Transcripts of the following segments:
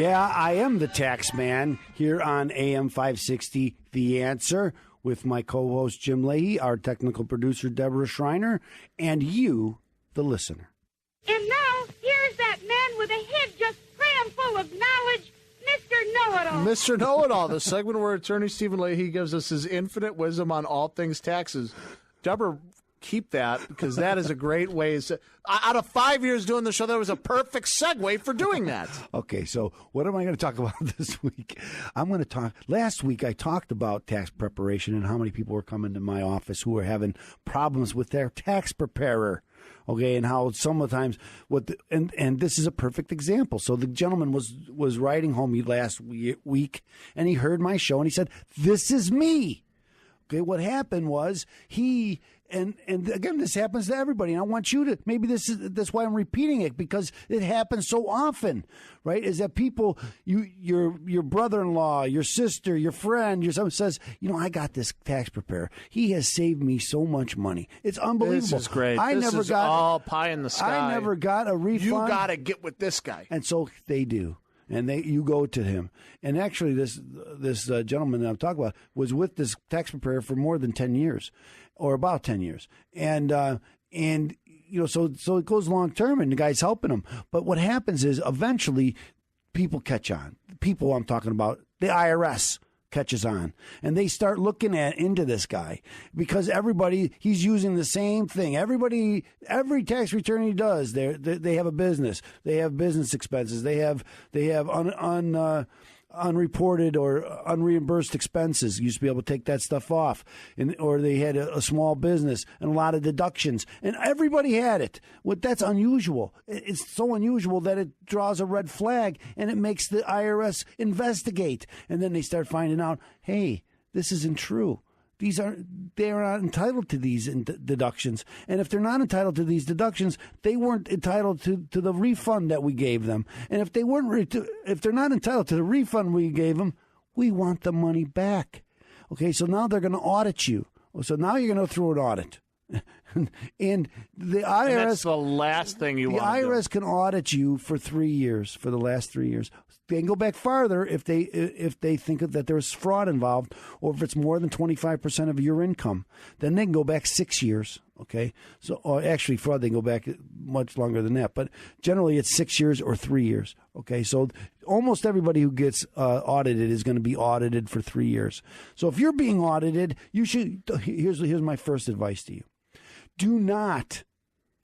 Yeah, I am the tax man here on AM560 the Answer with my co-host Jim Leahy, our technical producer Deborah Schreiner, and you, the listener. And now, here's that man with a head just crammed full of knowledge, Mr. Know-It-All. Mr. Know-It-All, the segment where attorney Stephen Leahy gives us his infinite wisdom on all things taxes. Deborah, keep that, because that is a great way. Out of 5 years doing the show, that was a perfect segue for doing that. Okay, so what am I going to talk about this week? I'm going to talk. Last week, I talked about tax preparation and how many people were coming to my office who were having problems with their tax preparer. Okay, and how sometimes and this is a perfect example. So the gentleman was riding home last week, and he heard my show, and he said, "This is me." Okay, what happened was he. And again, this happens to everybody. And I want you to, maybe that's why I'm repeating it, because it happens so often, right? Is that people, your brother-in-law, your sister, your friend, someone says, I got this tax preparer. He has saved me so much money. It's unbelievable. This is great. This is all pie in the sky. I never got a refund. You got to get with this guy. And so they do. And you go to him. And actually, this gentleman that I'm talking about was with this tax preparer for more than 10 years, or about 10 years. And so it goes long term, and the guy's helping him. But what happens is eventually people catch on. People I'm talking about, the IRS catches on, and they start looking into this guy, because he's using the same thing. Every tax return he does, they have a business, they have business expenses, they have unreported or unreimbursed expenses. You used to be able to take that stuff off, or they had a small business and a lot of deductions, and everybody had it. That's unusual. It's so unusual that it draws a red flag, and it makes the IRS investigate. And then they start finding out, hey, this isn't true. They're not entitled to these deductions. And if they're not entitled to these deductions, they weren't entitled to the refund that we gave them. And if they're not entitled to the refund we gave them, we want the money back. Okay, so now they're going to audit you. So now you're going to go through an audit. And the IRS, and that's the last thing you want. The IRS can audit you for 3 years, for the last 3 years. They can go back farther if they think that there's fraud involved, or if it's more than 25% of your income. Then they can go back 6 years. Okay, so or actually fraud, they can go back much longer than that, but generally it's 6 years or 3 years. Okay, so almost everybody who gets audited is going to be audited for 3 years. So if you're being audited, you should. Here's my first advice to you. Do not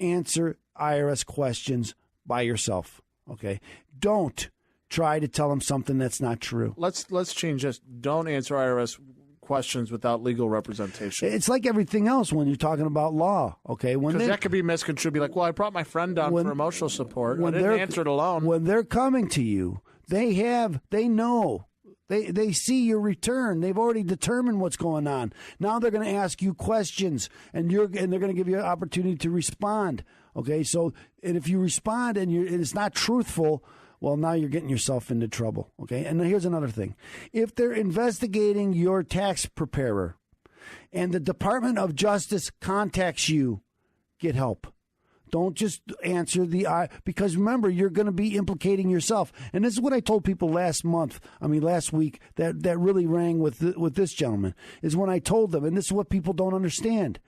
answer IRS questions by yourself, okay? Don't try to tell them something that's not true. Let's change this. Don't answer IRS questions without legal representation. It's like everything else when you're talking about law, okay? Because that could be misconstrued. Be like, well, I brought my friend down for emotional support. I didn't answer it alone. When they're coming to you, they know. They see your return. They've already determined what's going on. Now they're going to ask you questions, and they're going to give you an opportunity to respond. Okay, so and if you respond and it's not truthful, well, now you're getting yourself into trouble. Okay, and here's another thing: if they're investigating your tax preparer, and the Department of Justice contacts you, get help. Don't just answer because remember, you're going to be implicating yourself. And this is what I told people last week that really rang with this gentleman, is when I told them, and this is what people don't understand.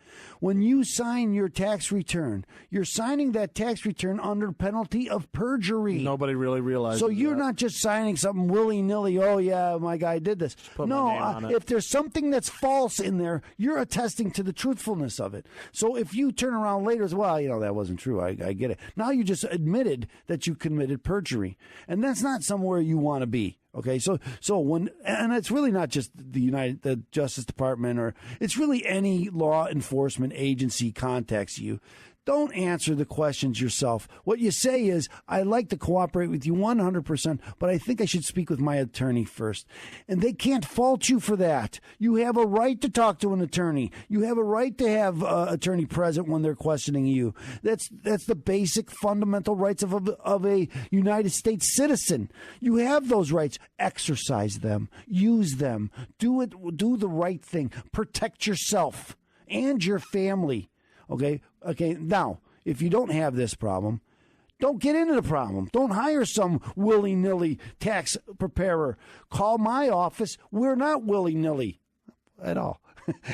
When you sign your tax return, you're signing that tax return under penalty of perjury. Nobody really realizes. So you're not just signing something willy-nilly, oh, yeah, my guy did this. No, if there's something that's false in there, you're attesting to the truthfulness of it. So if you turn around later as well, that wasn't true. I get it. Now you just admitted that you committed perjury, and that's not somewhere you want to be. Okay, so and it's really not just the Justice Department, or it's really any law enforcement agency contacts you. Don't answer the questions yourself. What you say is, I'd like to cooperate with you 100%, but I think I should speak with my attorney first. And they can't fault you for that. You have a right to talk to an attorney. You have a right to have an attorney present when they're questioning you. That's the basic fundamental rights of a United States citizen. You have those rights. Exercise them. Use them. Do the right thing. Protect yourself and your family. Okay. Now, if you don't have this problem, Don't get into the problem. Don't hire some willy-nilly tax preparer. Call my office. We're not willy-nilly at all.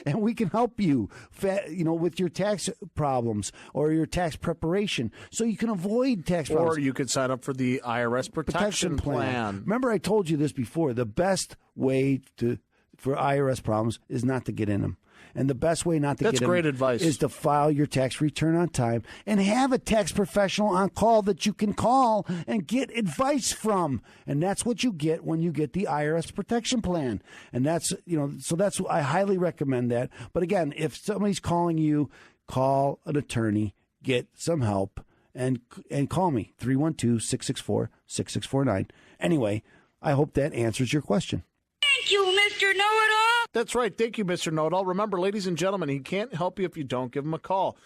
And we can help you, with your tax problems or your tax preparation, so you can avoid tax problems. Or you could sign up for the IRS protection plan. Remember, I told you this before. The best way for IRS problems is not to get in them. And the best way not to get in That's great advice. is to file your tax return on time and have a tax professional on call that you can call and get advice from. And that's what you get when you get the IRS protection plan. And that's, I highly recommend that. But again, if somebody's calling you, call an attorney, get some help, and call me, 312-664-6649. Anyway, I hope that answers your question. Thank you, Mr. Know-It-All. That's right. Thank you, Mr. Know-It-All. Remember, ladies and gentlemen, he can't help you if you don't give him a call.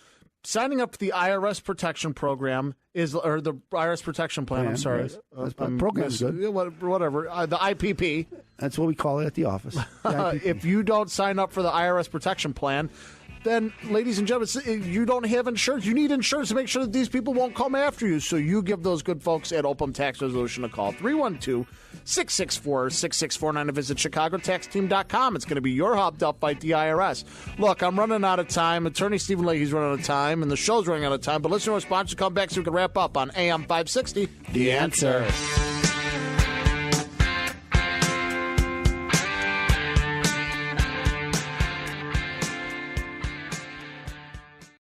Signing up for the IRS protection program or the IRS protection plan. I'm sorry. Yes. Program's good. Whatever. The IPP. That's what we call it at the office. If you don't sign up for the IRS protection plan, then, ladies and gentlemen, you don't have insurance. You need insurance to make sure that these people won't come after you. So you give those good folks at Opem Tax Resolution a call. 312-664-6649 to visit ChicagoTaxTeam.com. It's going to be your hub to fight the IRS. Look, I'm running out of time. Attorney Stephen Leahy's running out of time, and the show's running out of time. But listen to our sponsors. Come back so we can wrap up on AM560 The Answer.